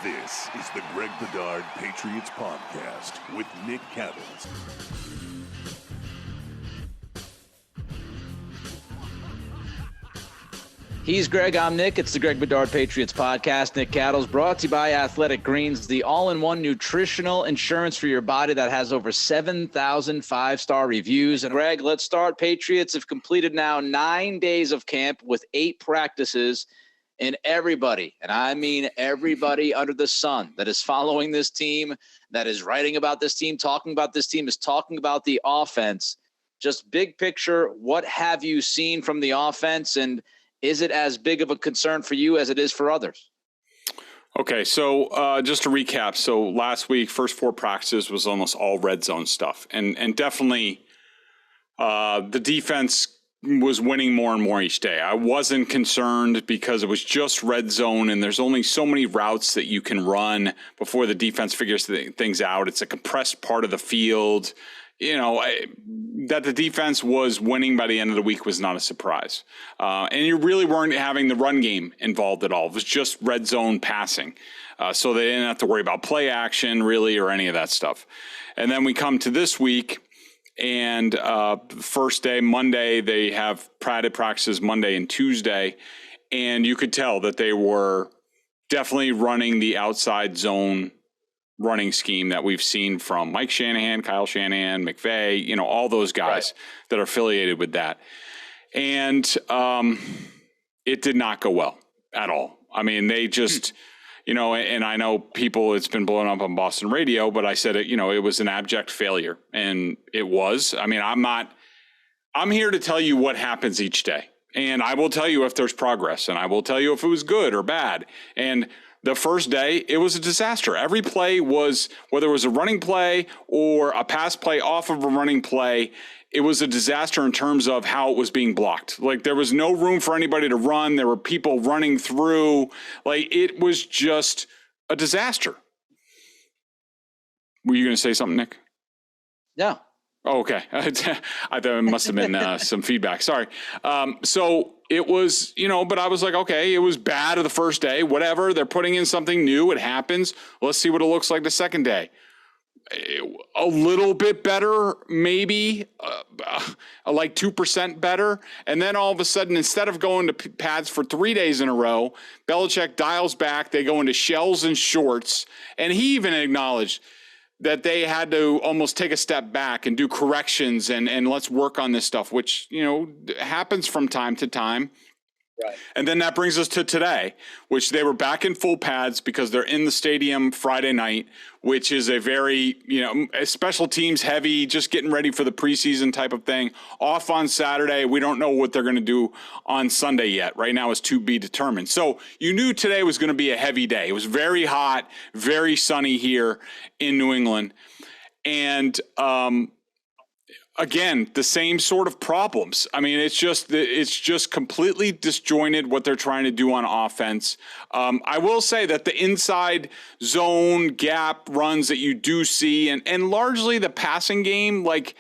This is the Greg Bedard Patriots Podcast with Nick Cattles. He's Greg, I'm Nick. It's the Greg Bedard Patriots Podcast. Nick Cattles, brought to you by Athletic Greens, the all-in-one nutritional insurance for your body that has over 7,000 five-star reviews. And Greg, let's start. Patriots have completed now 9 days of camp with 8 practices. And everybody, and I mean everybody under the sun that is following this team, that is writing about this team, talking about this team, is talking about the offense. Just big picture, what have you seen from the offense, and is it as big of a concern for you as it is for others? Okay, so just to recap, so last week, first 4 practices was almost all red zone stuff. And definitely the defense was winning more and more each day. I wasn't concerned because it was just red zone, and there's only so many routes that you can run before the defense figures things out. It's a compressed part of the field. You know, that the defense was winning by the end of the week was not a surprise. And you really weren't having the run game involved at all. It was just red zone passing. So they didn't have to worry about play action really or any of that stuff. And then we come to this week, and first day, Monday, they have padded practices Monday and Tuesday. And you could tell that they were definitely running the outside zone running scheme that we've seen from Mike Shanahan, Kyle Shanahan, McVay, you know, all those guys that are affiliated with that. And it did not go well at all. I mean, they just, you know, and I know people, it's been blown up on Boston radio, but I said it, you know, it was an abject failure. And it was. I mean, I'm here to tell you what happens each day. And I will tell you if there's progress, and I will tell you if it was good or bad. And the first day, it was a disaster. Every play was, whether it was a running play or a pass play off of a running play, it was a disaster in terms of how it was being blocked. Like, there was no room for anybody to run. There were people running through. Like, it was just a disaster. Were you going to say something, Nick? No. Oh, okay. I thought it must have been some feedback. Sorry. So it was, you know, but I was like, okay, it was bad of the first day, whatever. They're putting in something new. It happens. Let's see what it looks like the second day. A little bit better, maybe like 2% better. And then all of a sudden, instead of going to pads for 3 days in a row, Belichick dials back. They go into shells and shorts. And he even acknowledged that they had to almost take a step back and do corrections and let's work on this stuff, which, you know, happens from time to time. Right. And then that brings us to today, which they were back in full pads because they're in the stadium Friday night, which is a very, you know, special teams heavy, just getting ready for the preseason type of thing. Off on Saturday. We don't know what they're going to do on Sunday yet. Right now it's to be determined. So you knew today was going to be a heavy day. It was very hot, very sunny here in New England. And, again, the same sort of problems. I mean, it's just completely disjointed what they're trying to do on offense. I will say that the inside zone gap runs that you do see, and largely the passing game, like,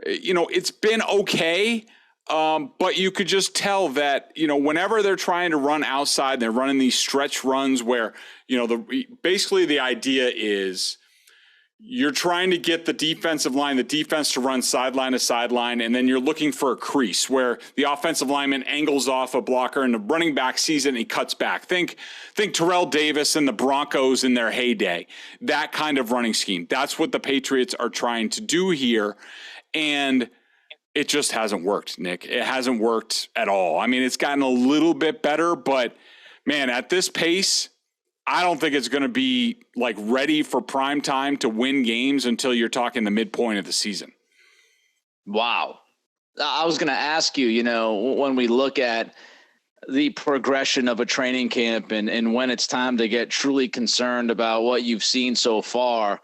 you know, it's been okay. But you could just tell that, you know, whenever they're trying to run outside, they're running these stretch runs where, you know, basically the idea is you're trying to get the defense to run sideline to sideline, and then you're looking for a crease where the offensive lineman angles off a blocker and the running back sees it and he cuts back. Think Terrell Davis and the Broncos in their heyday, that kind of running scheme. That's what the Patriots are trying to do here, and it just hasn't worked, Nick. It hasn't worked at all. I mean, it's gotten a little bit better, but, man, at this pace, I don't think it's going to be like ready for prime time to win games until you're talking the midpoint of the season. Wow. I was going to ask you, you know, when we look at the progression of a training camp and when it's time to get truly concerned about what you've seen so far,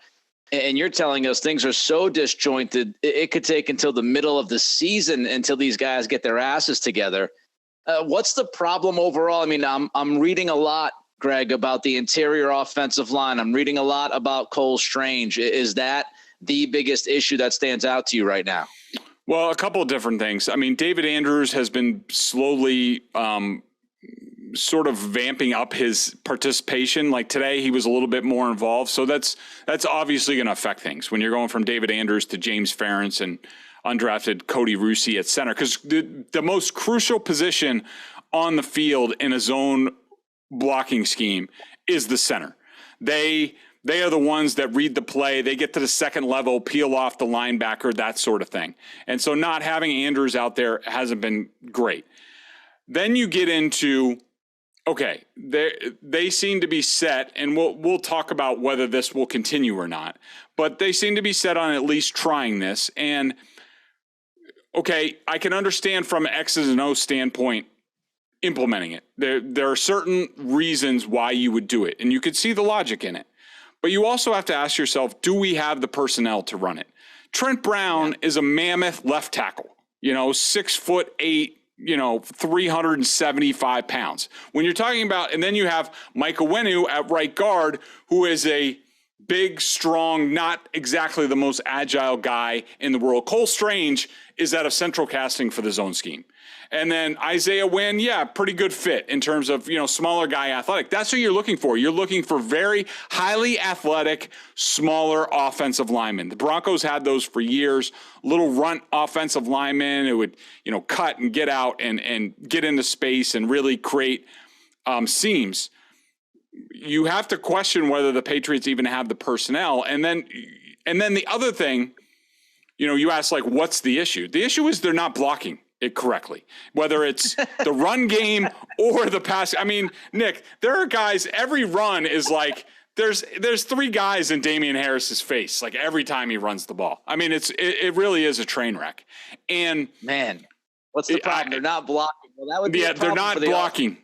and you're telling us things are so disjointed, it could take until the middle of the season until these guys get their asses together. What's the problem overall? I mean, I'm reading a lot, Greg, about the interior offensive line. I'm reading a lot about Cole Strange. Is that the biggest issue that stands out to you right now? Well, a couple of different things. I mean, David Andrews has been slowly sort of vamping up his participation. Like today, he was a little bit more involved. So that's obviously going to affect things when you're going from David Andrews to James Ferentz and undrafted Cody Russi at center. Because the most crucial position on the field in a zone blocking scheme is the center. They are the ones that read the play. They get to the second level, peel off the linebacker, that sort of thing. And so not having Andrews out there hasn't been great. Then you get into, okay, they seem to be set, and we'll talk about whether this will continue or not, but they seem to be set on at least trying this. And, okay, I can understand from an X's and O's standpoint implementing it. There are certain reasons why you would do it, and you could see the logic in it. But you also have to ask yourself, do we have the personnel to run it? Trent Brown is a mammoth left tackle, 6'8", 375 pounds. When you're talking about, and then you have Mike Owenu at right guard, who is a big, strong, not exactly the most agile guy in the world. Cole Strange is out of central casting for the zone scheme. And then Isaiah Wynn, pretty good fit in terms of, smaller guy athletic. That's what you're looking for. You're looking for very highly athletic, smaller offensive linemen. The Broncos had those for years, little runt offensive linemen who would, cut and get out and get into space and really create seams. You have to question whether the Patriots even have the personnel. And then the other thing, you ask, like, what's the issue? The issue is they're not blocking it correctly, whether it's the run game or the pass. I mean, Nick, there are guys, every run is like, there's three guys in Damian Harris's face, like every time he runs the ball. I mean, it really is a train wreck. And man, what's the problem? They're not blocking. Well, that would be a problem. They're not blocking.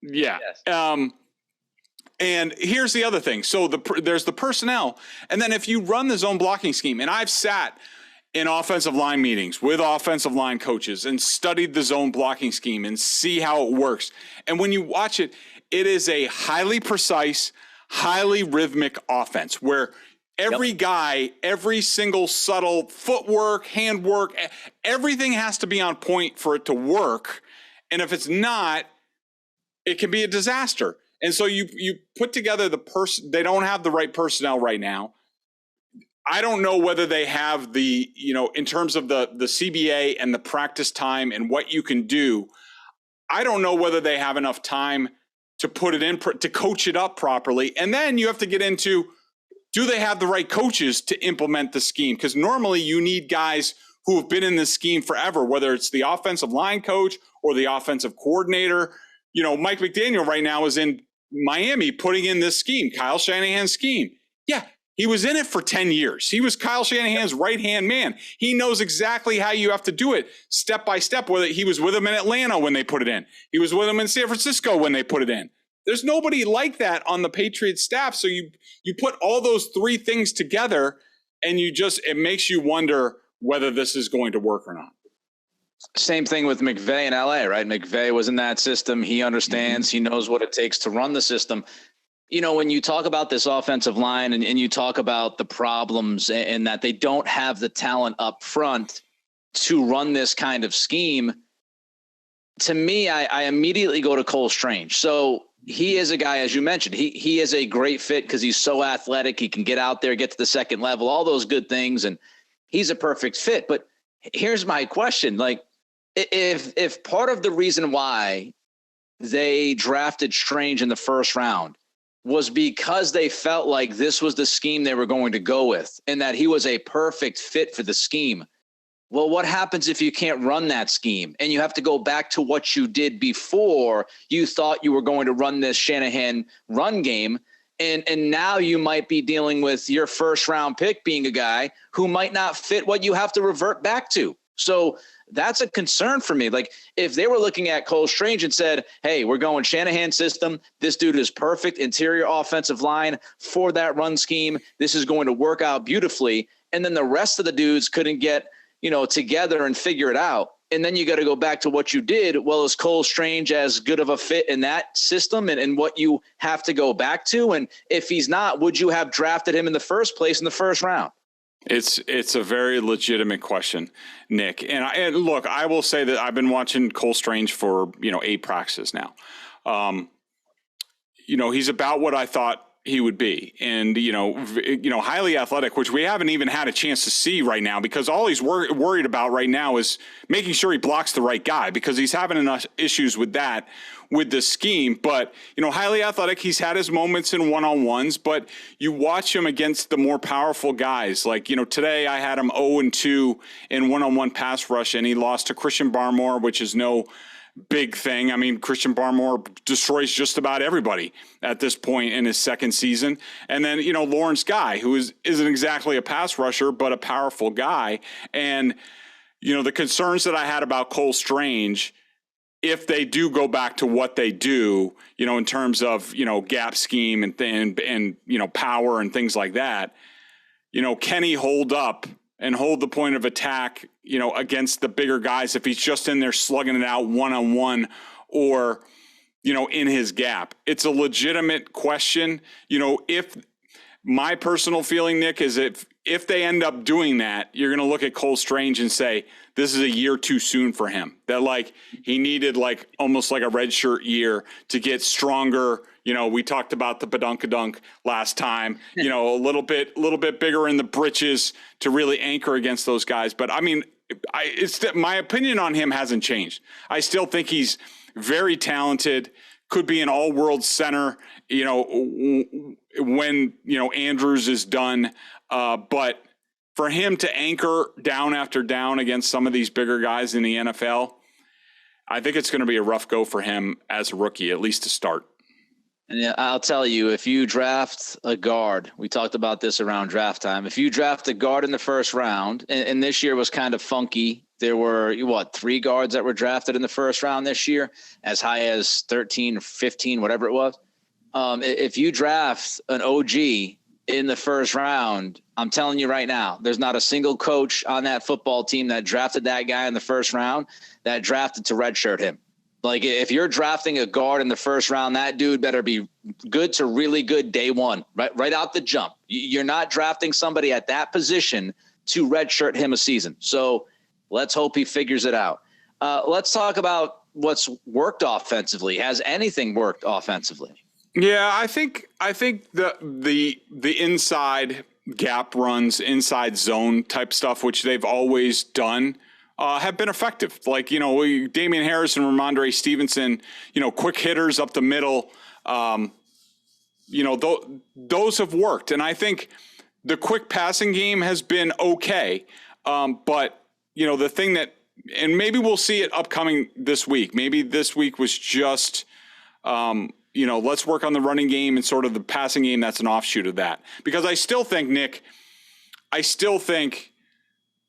Yeah. Yes. And here's the other thing. So there's the personnel. And then if you run the zone blocking scheme, and I've sat in offensive line meetings with offensive line coaches and studied the zone blocking scheme and see how it works. And when you watch it, it is a highly precise, highly rhythmic offense where every guy, every single subtle footwork, handwork, everything has to be on point for it to work. And if it's not, it can be a disaster. And so you put together they don't have the right personnel right now. I don't know whether they have the, in terms of the CBA and the practice time and what you can do, I don't know whether they have enough time to put it in, to coach it up properly. And then you have to get into, do they have the right coaches to implement the scheme? Because normally you need guys who have been in this scheme forever, whether it's the offensive line coach or the offensive coordinator. Mike McDaniel right now is in Miami putting in this scheme, Kyle Shanahan's scheme. Yeah. He was in it for 10 years. He was Kyle Shanahan's right-hand man. He knows exactly how you have to do it step by step, whether he was with him in Atlanta when they put it in. He was with him in San Francisco when they put it in. There's nobody like that on the Patriots staff. So you put all those three things together and it makes you wonder whether this is going to work or not. Same thing with McVay in LA, right? McVay was in that system. He understands. He knows what it takes to run the system. When you talk about this offensive line and you talk about the problems and that they don't have the talent up front to run this kind of scheme, to me, I immediately go to Cole Strange. So he is a guy, as you mentioned, he is a great fit because he's so athletic. He can get out there, get to the second level, all those good things. And he's a perfect fit. But here's my question. Like, if part of the reason why they drafted Strange in the first round was because they felt like this was the scheme they were going to go with and that he was a perfect fit for the scheme. Well, what happens if you can't run that scheme and you have to go back to what you did before you thought you were going to run this Shanahan run game? And now you might be dealing with your first round pick being a guy who might not fit what you have to revert back to. So that's a concern for me. Like if they were looking at Cole Strange and said, hey, we're going Shanahan system. This dude is perfect interior offensive line for that run scheme. This is going to work out beautifully. And then the rest of the dudes couldn't get, together and figure it out. And then you got to go back to what you did. Well, is Cole Strange as good of a fit in that system and what you have to go back to? And if he's not, would you have drafted him in the first place in the first round? It's a very legitimate question, Nick. And look, I will say that I've been watching Cole Strange for 8 practices now. He's about what I thought he would be, and highly athletic, which we haven't even had a chance to see right now, because all he's worried about right now is making sure he blocks the right guy, because he's having enough issues with that with the scheme. But highly athletic, he's had his moments in one-on-ones, but you watch him against the more powerful guys. Like today I had him 0-2 in one-on-one pass rush, and he lost to Christian Barmore, which is no big thing. I mean, Christian Barmore destroys just about everybody at this point in his second season. And then, Lawrence Guy, who isn't exactly a pass rusher, but a powerful guy. And, the concerns that I had about Cole Strange, if they do go back to what they do, in terms of, gap scheme and power and things like that, can he hold up and hold the point of attack, against the bigger guys if he's just in there slugging it out one-on-one or, in his gap? It's a legitimate question. If my personal feeling, Nick, is if they end up doing that, you're going to look at Cole Strange and say, this is a year too soon for him. That he needed almost like a redshirt year to get stronger. We talked about the badunkadunk last time, a little bit bigger in the britches to really anchor against those guys. But I mean, my opinion on him hasn't changed. I still think he's very talented, could be an all-world center, when, Andrews is done. But for him to anchor down after down against some of these bigger guys in the NFL, I think it's going to be a rough go for him as a rookie, at least to start. And yeah, I'll tell you, if you draft a guard, we talked about this around draft time. If you draft a guard in the first round, and this year was kind of funky. There were, 3 guards that were drafted in the first round this year, as high as 13 or 15, whatever it was. If you draft an OG in the first round, I'm telling you right now, there's not a single coach on that football team that drafted that guy in the first round that drafted to redshirt him. If you're drafting a guard in the first round, that dude better be good to really good day one, right out the jump. You're not drafting somebody at that position to redshirt him a season. So let's hope he figures it out. Let's talk about what's worked offensively. Has anything worked offensively? Yeah, I think the inside gap runs, inside zone type stuff, which they've always done, have been effective. Damian Harris and Rhamondre Stevenson, quick hitters up the middle, those have worked. And I think the quick passing game has been okay. But, the thing that, and maybe we'll see it upcoming this week. Maybe this week was just, let's work on the running game and sort of the passing game. That's an offshoot of that. Because I still think, Nick,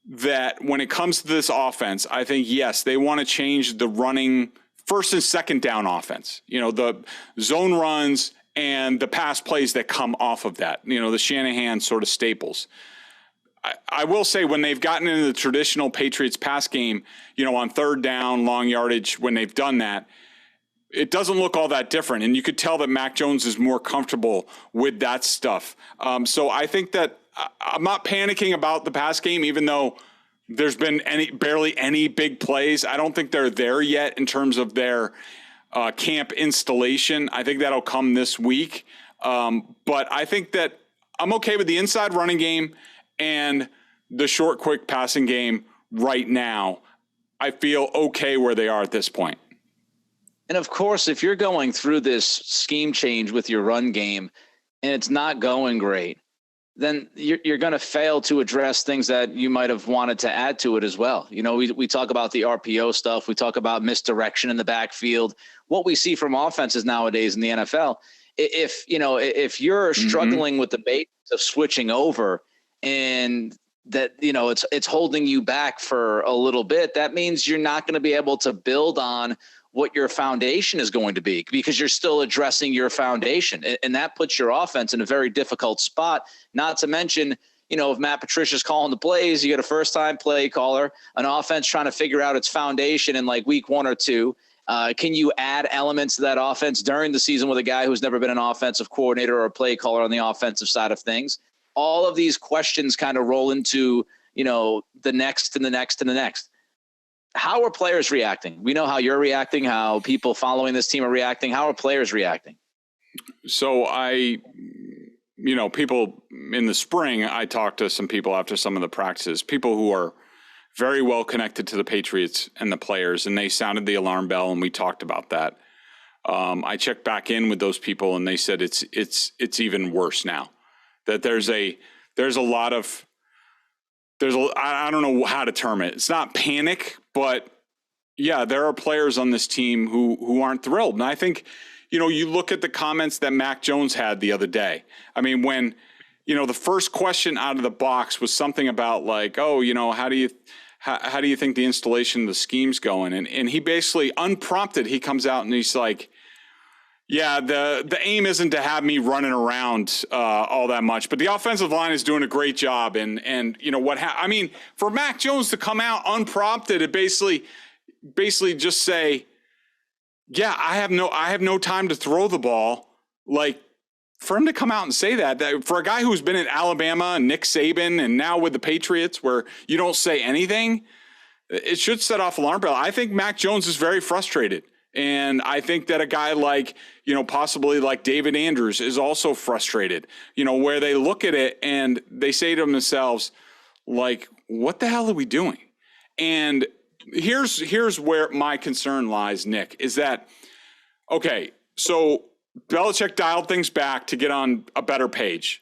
that when it comes to this offense, I think, yes, they want to change the running first and second down offense, the zone runs and the pass plays that come off of that, the Shanahan sort of staples. I will say, when they've gotten into the traditional Patriots pass game, on third down, long yardage, when they've done that, it doesn't look all that different. And you could tell that Mac Jones is more comfortable with that stuff. So I think that I'm not panicking about the pass game, even though there's been barely any big plays. I don't think they're there yet in terms of their camp installation. I think that'll come this week. But I think that I'm okay with the inside running game and the short, quick passing game right now. I feel okay where they are at this point. And of course, if you're going through this scheme change with your run game and it's not going great, then you're going to fail to address things that you might have wanted to add to it as well. We talk about the RPO stuff. We talk about misdirection in the backfield. What we see from offenses nowadays in the NFL, if you're struggling with the basics of switching over and that, it's holding you back for a little bit, that means you're not going to be able to build on what your foundation is going to be, because you're still addressing your foundation. And that puts your offense in a very difficult spot. Not to mention, if Matt Patricia's calling the plays, you get a first-time play caller, an offense trying to figure out its foundation in week 1 or 2. Can you add elements to that offense during the season with a guy who's never been an offensive coordinator or a play caller on the offensive side of things? All of these questions kind of roll into, the next and the next and the next. how are players reacting? We know how you're reacting, how people following this team are reacting. How are players reacting? So people in the spring, I talked to some people after some of the practices, people who are very well connected to the Patriots and the players, and they sounded the alarm bell, and we talked about that. I checked back in with those people, and they said it's even worse now. That I don't know how to term it. It's not panic, but yeah, there are players on this team who aren't thrilled. And I think, you look at the comments that Mac Jones had the other day. I mean, when, the first question out of the box was something about like, oh, how do you think the installation of the scheme's going? And he basically, unprompted, he comes out and he's like, yeah, the aim isn't to have me running around all that much, but the offensive line is doing a great job. And for Mac Jones to come out unprompted and basically just say, yeah, I have no time to throw the ball. Like, for him to come out and say that for a guy who's been at Alabama and Nick Saban and now with the Patriots, where you don't say anything, it should set off alarm bell. I think Mac Jones is very frustrated. And I think that a guy like, possibly like David Andrews is also frustrated, where they look at it and they say to themselves, like, what the hell are we doing? And here's where my concern lies, Nick, is that, okay, so Belichick dialed things back to get on a better page.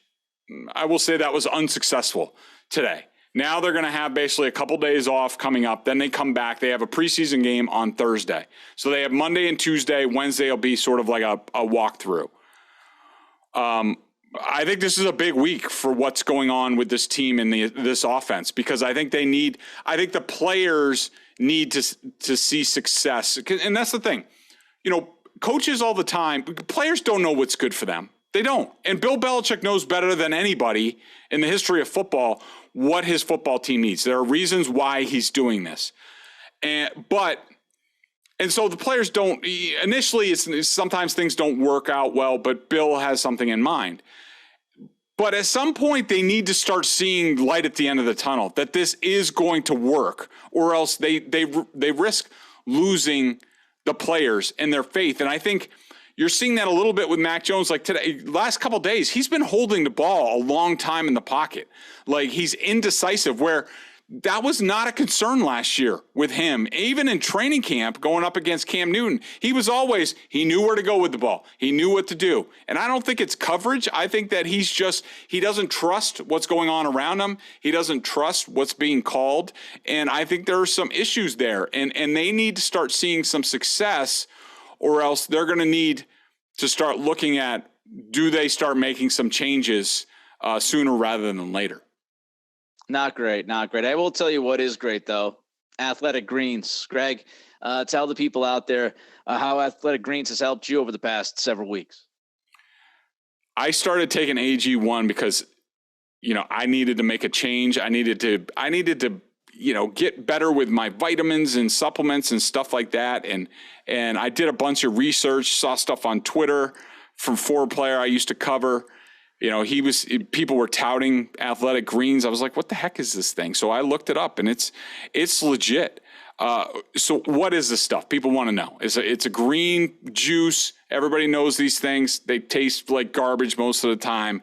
I will say that was unsuccessful today. Now they're going to have basically a couple days off coming up. Then they come back. They have a preseason game on Thursday. So they have Monday and Tuesday. Wednesday will be sort of like a walkthrough. I think this is a big week for what's going on with this team and this offense, because I think the players need to see success. And that's the thing. Coaches all the time, players don't know what's good for them. They don't. And Bill Belichick knows better than anybody in the history of football what his football team needs. There are reasons why he's doing this. And so the players don't, initially sometimes things don't work out well, but Bill has something in mind. But at some point they need to start seeing light at the end of the tunnel, that this is going to work, or else they risk losing the players and their faith. And I think you're seeing that a little bit with Mac Jones. Like today, last couple of days, he's been holding the ball a long time in the pocket. Like, he's indecisive, where that was not a concern last year with him. Even in training camp, going up against Cam Newton, he knew where to go with the ball. He knew what to do. And I don't think it's coverage. I think that he doesn't trust what's going on around him. He doesn't trust what's being called. And I think there are some issues there. And they need to start seeing some success, or else they're going to need to start looking at, do they start making some changes sooner rather than later? Not great. I will tell you what is great, though. Athletic Greens. Greg, tell the people out there how Athletic Greens has helped you over the past several weeks. I started taking AG1 because, I needed to make a change. I needed to get better with my vitamins and supplements and stuff like that. And I did a bunch of research, saw stuff on Twitter from Forward Player I used to cover. People were touting Athletic Greens. I was like, what the heck is this thing? So I looked it up, and it's legit. So what is this stuff? People want to know. It's a green juice. Everybody knows these things. They taste like garbage most of the time.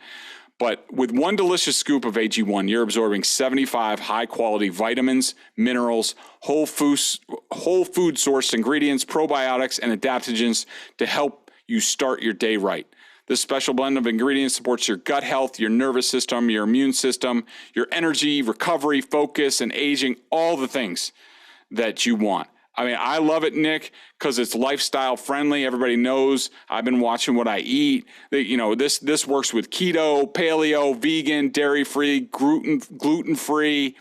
But with one delicious scoop of AG1, you're absorbing 75 high-quality vitamins, minerals, whole food sourced ingredients, probiotics, and adaptogens to help you start your day right. This special blend of ingredients supports your gut health, your nervous system, your immune system, your energy, recovery, focus, and aging, all the things that you want. I mean, I love it, Nick, because it's lifestyle friendly. Everybody knows I've been watching what I eat. This works with keto, paleo, vegan, dairy-free, gluten-free.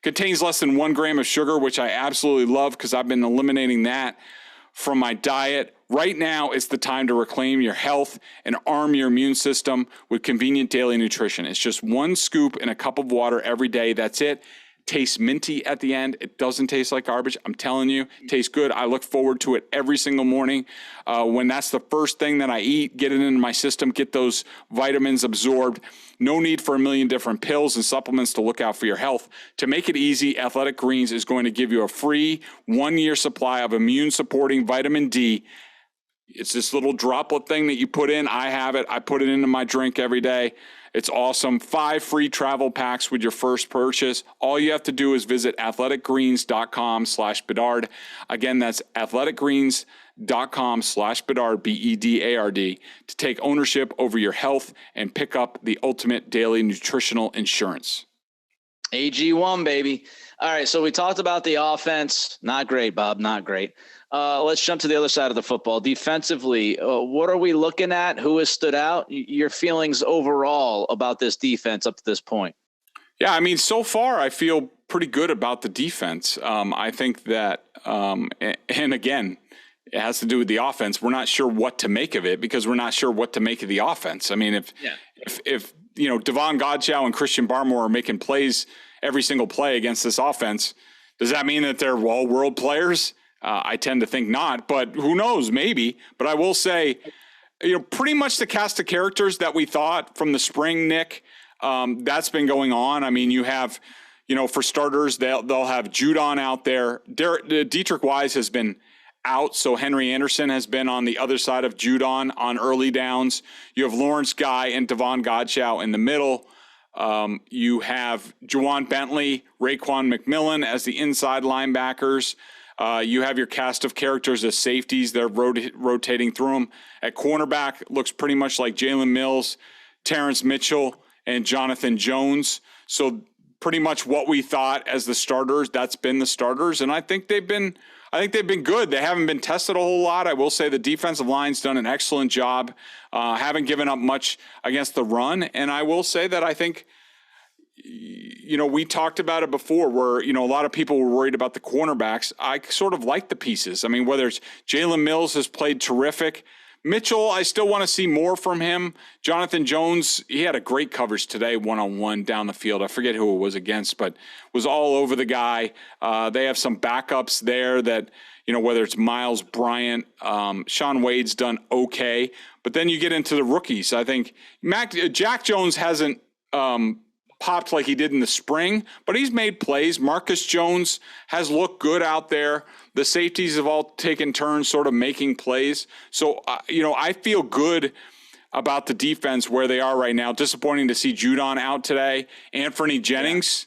Contains less than 1 gram of sugar, which I absolutely love because I've been eliminating that from my diet. Right now, it's the time to reclaim your health and arm your immune system with convenient daily nutrition. It's just 1 scoop in a cup of water every day. That's it. tastes minty at the end. It doesn't taste like garbage. I'm telling you, it tastes good. I look forward to it every single morning. When that's the first thing that I eat, get it into my system, get those vitamins absorbed. No need for a million different pills and supplements to look out for your health. To make it easy, Athletic Greens is going to give you a free 1-year supply of immune-supporting vitamin D. It's this little droplet thing that you put in. I have it. I put it into my drink every day. It's awesome. 5 free travel packs with your first purchase. All you have to do is visit athleticgreens.com/Bedard. Again, that's athleticgreens.com/Bedard, BEDARD, to take ownership over your health and pick up the ultimate daily nutritional insurance. AG1, baby. All right, so we talked about the offense. Not great, Bob, not great. Let's jump to the other side of the football. Defensively, what are we looking at? Who has stood out? Your feelings overall about this defense up to this point? Yeah, I mean, so far I feel pretty good about the defense. I think that, and again, it has to do with the offense. We're not sure what to make of it because we're not sure what to make of the offense. I mean, if Devon Godchow and Christian Barmore are making plays every single play against this offense, does that mean that they're all world players? I tend to think not, but who knows, maybe. But I will say, pretty much the cast of characters that we thought from the spring, Nick, that's been going on. I mean, you have, for starters, they'll have Judon out there. Dietrich Wise has been out, so Henry Anderson has been on the other side of Judon on early downs. You have Lawrence Guy and Devon Godchow in the middle. You have Juwan Bentley, Raekwon McMillan as the inside linebackers. You have your cast of characters as safeties. They're rotating through them. At cornerback, looks pretty much like Jalen Mills, Terrence Mitchell, and Jonathan Jones. So pretty much what we thought as the starters, that's been the starters. And I think they've been good. They haven't been tested a whole lot. I will say the defensive line's done an excellent job. Haven't given up much against the run. And I will say that I think, we talked about it before where, a lot of people were worried about the cornerbacks. I sort of like the pieces. I mean, whether it's Jalen Mills has played terrific. Mitchell, I still want to see more from him. Jonathan Jones, he had a great coverage today, one-on-one down the field. I forget who it was against, but was all over the guy. They have some backups there that, whether it's Miles Bryant, Sean Wade's done okay. But then you get into the rookies. I think Jack Jones hasn't popped like he did in the spring, but he's made plays. Marcus Jones has looked good out there. The safeties have all taken turns sort of making plays. So, I feel good about the defense where they are right now. Disappointing to see Judon out today. Anthony Jennings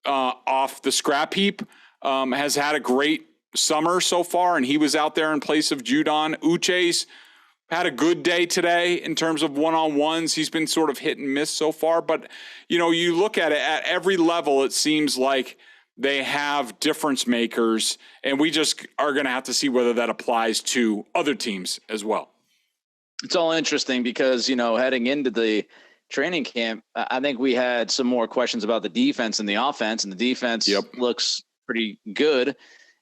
off the scrap heap has had a great summer so far, and he was out there in place of Judon. Uche's had a good day today in terms of one-on-ones. He's been sort of hit and miss so far. But, you look at it at every level, it seems like they have difference makers, and we just are going to have to see whether that applies to other teams as well. It's all interesting because, heading into the training camp, I think we had some more questions about the defense and the offense, and the defense looks pretty good,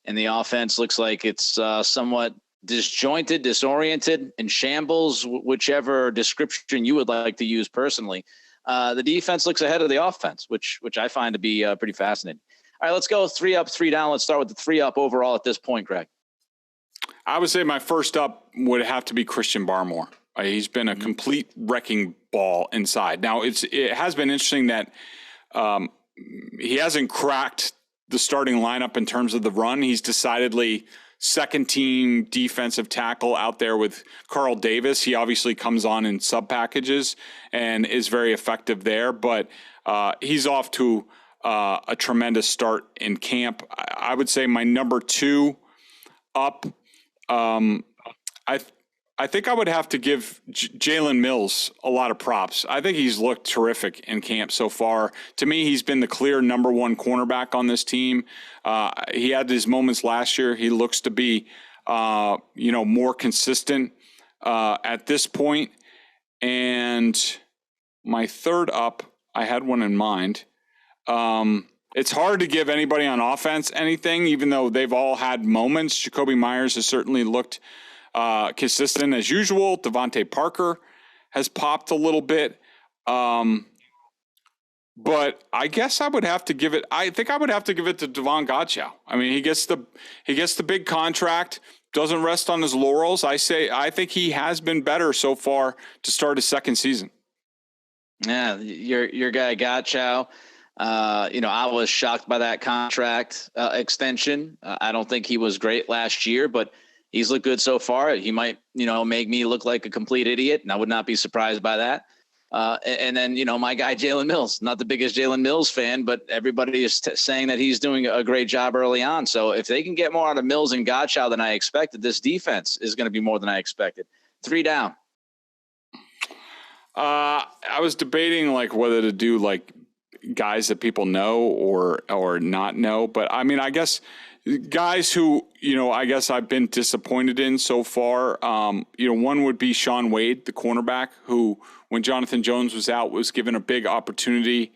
and the offense looks like it's somewhat disjointed, disoriented, in shambles, whichever description you would like to use personally. The defense looks ahead of the offense, which I find to be pretty fascinating. All right, let's go 3 up, 3 down. Let's start with the 3 up overall at this point, Greg. I would say my first up would have to be Christian Barmore. He's been a complete wrecking ball inside. Now, it has been interesting that he hasn't cracked the starting lineup in terms of the run. He's decidedly second-team defensive tackle out there with Carl Davis. He obviously comes on in sub-packages and is very effective there, but he's off to a tremendous start in camp. I would say my number 2 up, I think I would have to give Jalen Mills a lot of props. I think he's looked terrific in camp so far. To me, he's been the clear number 1 cornerback on this team. He had his moments last year. He looks to be, more consistent at this point. And my third up, I had one in mind. It's hard to give anybody on offense anything, even though they've all had moments. Jacoby Myers has certainly looked consistent as usual. Devontae Parker has popped a little bit. But I guess I would have to give it. I think I would have to give it to Devon Godchaux. I mean, he gets the big contract. Doesn't rest on his laurels. I think he has been better so far to start his second season. Yeah, your guy Godchaux. I was shocked by that contract extension. I don't think he was great last year, but he's looked good so far. He might, make me look like a complete idiot, and I would not be surprised by that. And then, my guy, Jalen Mills, not the biggest Jalen Mills fan, but everybody is saying that he's doing a great job early on. So if they can get more out of Mills and Godchaux than I expected, this defense is going to be more than I expected. 3 down. I was debating whether to do guys that people know or not know. But I mean, I guess guys who, I guess I've been disappointed in so far. One would be Sean Wade, the cornerback, who, when Jonathan Jones was out, was given a big opportunity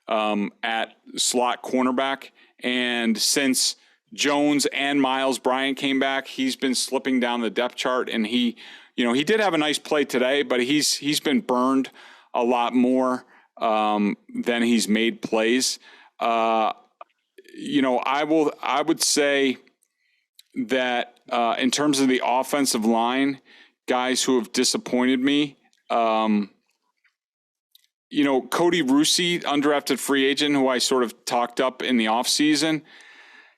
at slot cornerback. And since Jones and Miles Bryant came back, he's been slipping down the depth chart. And he did have a nice play today, but he's been burned a lot more than he's made plays. I would say that in terms of the offensive line, guys who have disappointed me, Cody Rusey, undrafted free agent, who I sort of talked up in the offseason,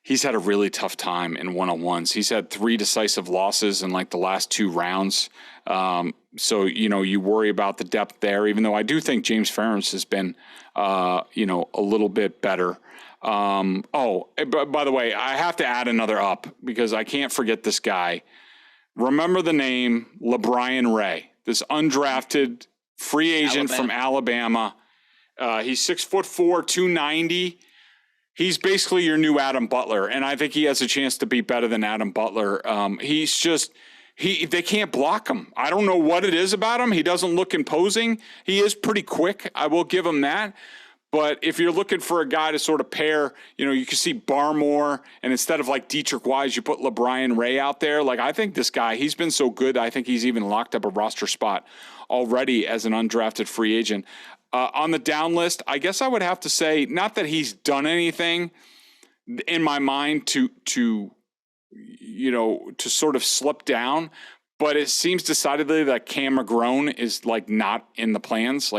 he's had a really tough time in one-on-ones. He's had 3 decisive losses in the last 2 rounds. So, you worry about the depth there, even though I do think James Ferentz has been, a little bit better. But by the way, I have to add another up because I can't forget this guy. Remember the name LeBrian Ray, this undrafted free agent from Alabama. He's 6'4", 290. He's basically your new Adam Butler, and I think he has a chance to be better than Adam Butler. They can't block him. I don't know what it is about him. He doesn't look imposing. He is pretty quick. I will give him that. But if you're looking for a guy to sort of pair, you can see Barmore, and instead of Dietrich Wise, you put LeBrian Ray out there. I think this guy, he's been so good. I think he's even locked up a roster spot already as an undrafted free agent. On the down list, I guess I would have to say, not that he's done anything in my mind to sort of slip down, but it seems decidedly that Cam McGrone is not in the plans.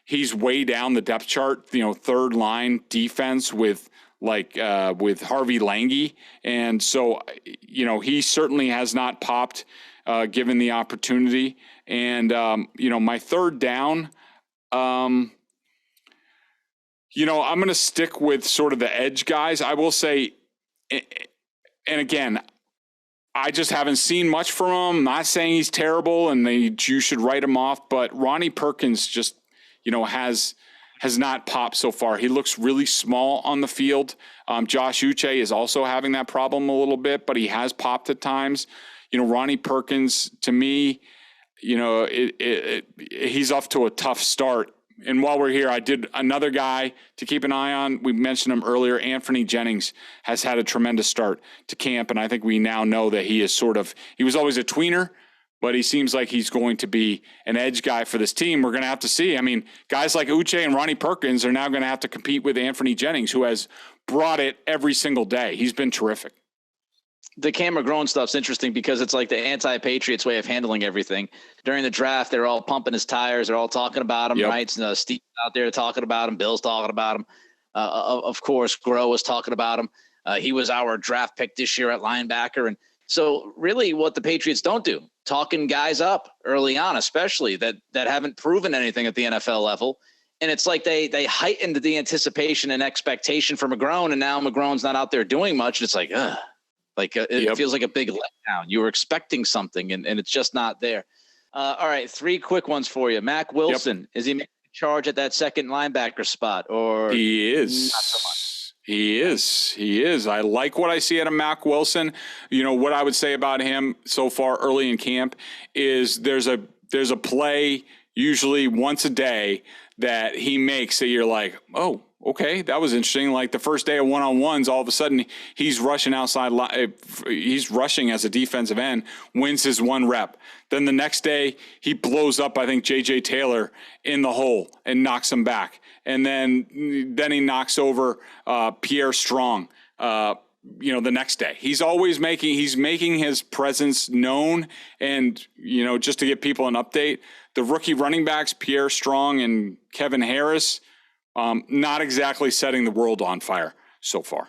He's way down the depth chart, third line defense with Harvey Lange. And so, he certainly has not popped given the opportunity. And, my third down, I'm going to stick with sort of the edge guys. I will say, and again, I just haven't seen much from him. I'm not saying he's terrible and you should write him off, but Ronnie Perkins just, has not popped so far. He looks really small on the field. Josh Uche is also having that problem a little bit, but he has popped at times. Ronnie Perkins, to me, he's off to a tough start. And while we're here, I did another guy to keep an eye on. We mentioned him earlier. Anthony Jennings has had a tremendous start to camp, and I think we now know that he was always a tweener, but he seems like he's going to be an edge guy for this team. We're going to have to see. I mean, guys like Uche and Ronnie Perkins are now going to have to compete with Anthony Jennings, who has brought it every single day. He's been terrific. The Cam McGrone stuff's interesting because it's the anti-Patriots way of handling everything. During the draft, they're all pumping his tires. They're all talking about him, right? Steve's out there talking about him. Bill's talking about him. Of course, Groh was talking about him. He was our draft pick this year at linebacker. And so really what the Patriots don't do, talking guys up early on, especially that haven't proven anything at the NFL level. And it's they heightened the anticipation and expectation for McGrone, and now McGrone's not out there doing much. It's it feels like a big letdown. You were expecting something, and it's just not there. All right, 3 quick ones for you. Mack Wilson, is he making a charge at that second linebacker spot? Or he is. Not so much? He is. I like what I see out of Mack Wilson. What I would say about him so far early in camp is there's a play usually once a day that he makes that you're like, oh, okay, that was interesting. Like the first day of one-on-ones, all of a sudden he's rushing outside. He's rushing as a defensive end, wins his one rep. Then the next day he blows up, I think, J.J. Taylor in the hole and knocks him back. And then he knocks over Pierre Strong, the next day. He's always making his presence known. And, just to give people an update, the rookie running backs, Pierre Strong and Kevin Harris, not exactly setting the world on fire so far.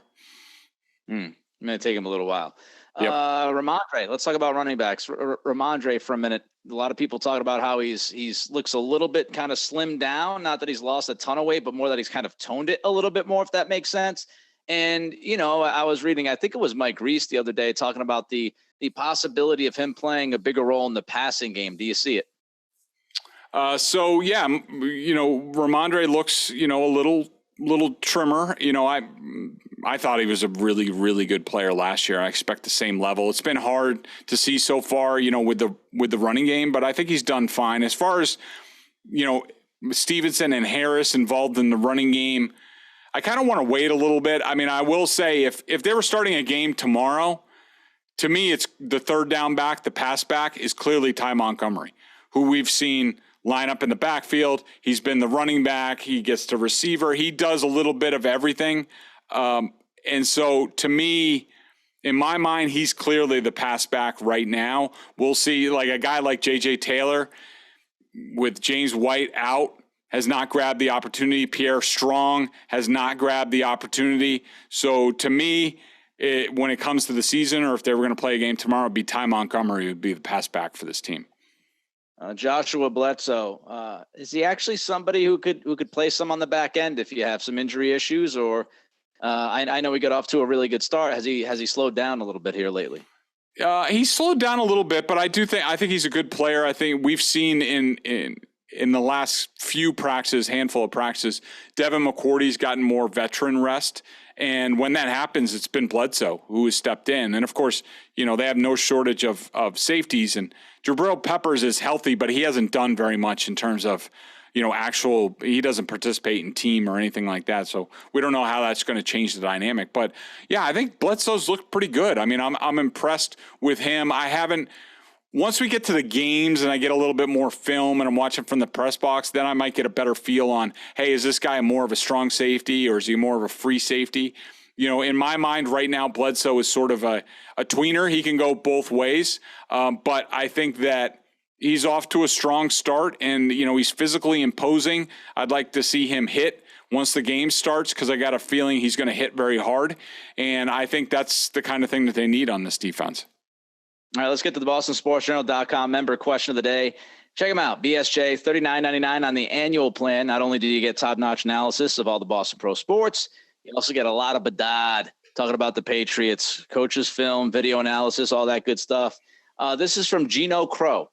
Going to take him a little while. Yep. Rhamondre, let's talk about running backs. Rhamondre for a minute. A lot of people talking about how he's looks a little bit kind of slimmed down. Not that he's lost a ton of weight, but more that he's kind of toned it a little bit more, if that makes sense. And, I was reading, I think it was Mike Reese the other day talking about the possibility of him playing a bigger role in the passing game. Do you see it? Rhamondre looks, a little trimmer. I thought he was a really, really good player last year. I expect the same level. It's been hard to see so far, with the running game, but I think he's done fine. As far as, Stevenson and Harris involved in the running game, I kind of want to wait a little bit. I mean, I will say if they were starting a game tomorrow, to me, it's the third down back, the pass back is clearly Ty Montgomery, who we've seen line up in the backfield. He's been the running back. He gets to receiver. He does a little bit of everything. And so to me, in my mind, he's clearly the pass back right now. We'll see, like a guy like J.J. Taylor with James White out has not grabbed the opportunity. Pierre Strong has not grabbed the opportunity. So to me, when it comes to the season, or if they were going to play a game tomorrow, it'd be Ty Montgomery would be the pass back for this team. Joshuah Bledose, is he actually somebody who could play some on the back end if you have some injury issues? Or I know he got off to a really good start. Has he slowed down a little bit here lately? He's slowed down a little bit, but I think he's a good player. I think we've seen in the last handful of practices, Devin McCourty's gotten more veteran rest. And when that happens, it's been Bledsoe who has stepped in. And of course, they have no shortage of safeties, and Jabril Peppers is healthy, but he hasn't done very much in terms of, he doesn't participate in team or anything like that. So we don't know how that's going to change the dynamic. But yeah, I think Bledsoe's looked pretty good. I mean, I'm impressed with him. Once we get to the games and I get a little bit more film and I'm watching from the press box, then I might get a better feel on, hey, is this guy more of a strong safety or is he more of a free safety? In my mind right now, Bledsoe is sort of a tweener. He can go both ways. But I think that he's off to a strong start and, he's physically imposing. I'd like to see him hit once the game starts because I got a feeling he's going to hit very hard. And I think that's the kind of thing that they need on this defense. All right, let's get to the BostonSportsJournal.com member question of the day. Check them out. BSJ, $39.99 on the annual plan. Not only do you get top-notch analysis of all the Boston Pro sports, you also get a lot of Bedard talking about the Patriots, coaches film, video analysis, all that good stuff. This is from Gino Crow.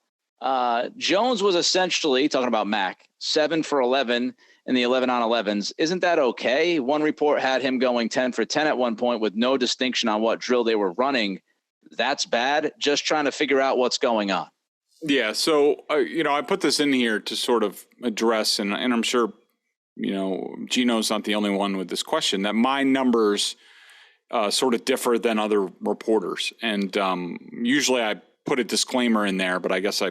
Jones was essentially, talking about Mack, 7 for 11 in the 11 on 11s. Isn't that okay? One report had him going 10 for 10 at one point with no distinction on what drill they were running. That's bad. Just trying to figure out what's going on. Yeah. So, I put this in here to sort of address, and I'm sure, Gino's not the only one with this question, that my numbers sort of differ than other reporters. And usually I put a disclaimer in there, but I guess I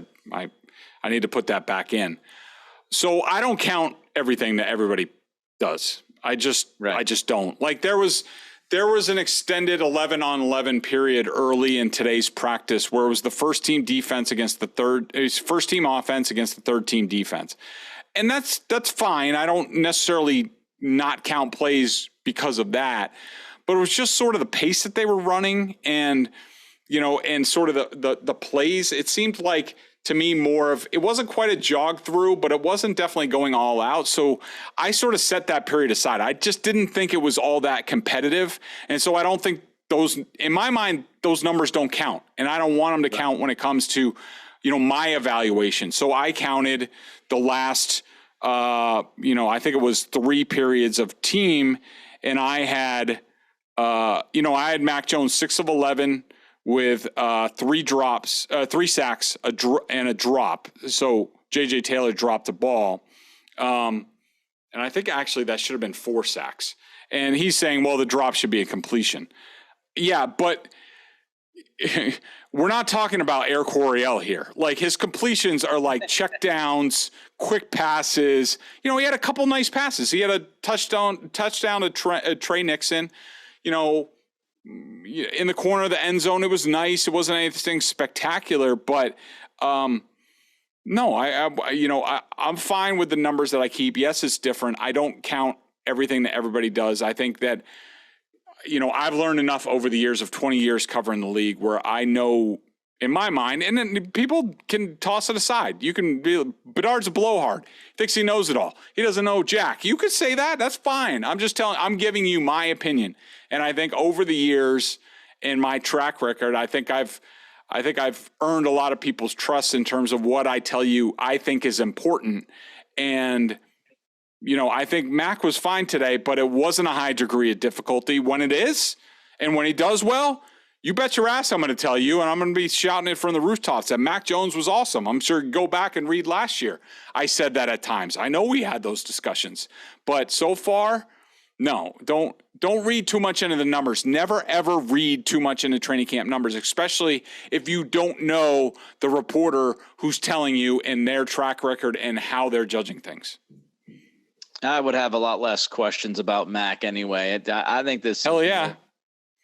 need to put that back in. So I don't count everything that everybody does. I just don't. Like there was an extended 11 on 11 period early in today's practice where it was the first team defense against first team offense against the third team defense. And that's fine. I don't necessarily not count plays because of that, but it was just sort of the pace that they were running and sort of the plays. It seemed like to me it wasn't quite a jog through, but it wasn't definitely going all out. So I sort of set that period aside. I just didn't think it was all that competitive. And so I don't think in my mind, those numbers don't count. And I don't want them to count when it comes to, my evaluation. So I counted the last, I think it was 3 periods of team. And I had, I had Mac Jones 6 of 11 with 3 sacks, and a drop. So J.J. Taylor dropped the ball. And And I think actually that should have been 4 sacks. And he's saying, well, the drop should be a completion. Yeah, but we're not talking about Air Coryell here. Like, his completions are like check downs, quick passes. You know, he had a couple nice passes. He had a touchdown to Trey Nixon. You know, in the corner of the end zone, it was nice. It wasn't anything spectacular, but no, I'm fine with the numbers that I keep. Yes, it's different. I don't count everything that everybody does. I think that, you know, I've learned enough over the years of 20 years covering the league where I know in my mind, and then people can toss it aside. You can be, Bedard's a blowhard. Thinks he knows it all. He doesn't know jack. You could say that. That's fine. I'm giving you my opinion. And I think over the years in my track record, I think I've earned a lot of people's trust in terms of what I tell you I think is important. And, you know, I think Mack was fine today, but it wasn't a high degree of difficulty. When it is, and when he does well, you bet your ass I'm going to tell you, and I'm going to be shouting it from the rooftops, that Mac Jones was awesome. I'm sure go back and read last year. I said that at times. I know we had those discussions. But so far, no, don't read too much into the numbers. Never, ever read too much into training camp numbers, especially if you don't know the reporter who's telling you and their track record and how they're judging things. I would have a lot less questions about Mac anyway. I think this, hell yeah,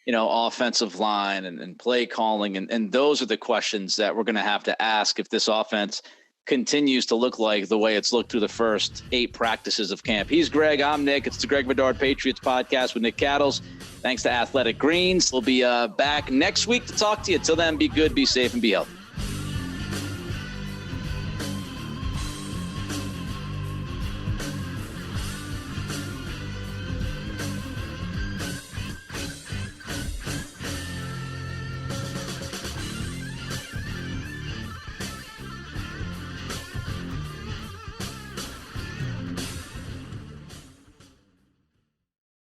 you know, offensive line and play calling, and those are the questions that we're going to have to ask if this offense continues to look like the way it's looked through the first 8 practices of camp. He's Greg. I'm Nick. It's the Greg Bedard Patriots Podcast with Nick Cattles. Thanks to Athletic Greens. We'll be back next week to talk to you. Till then, be good, be safe, and be healthy.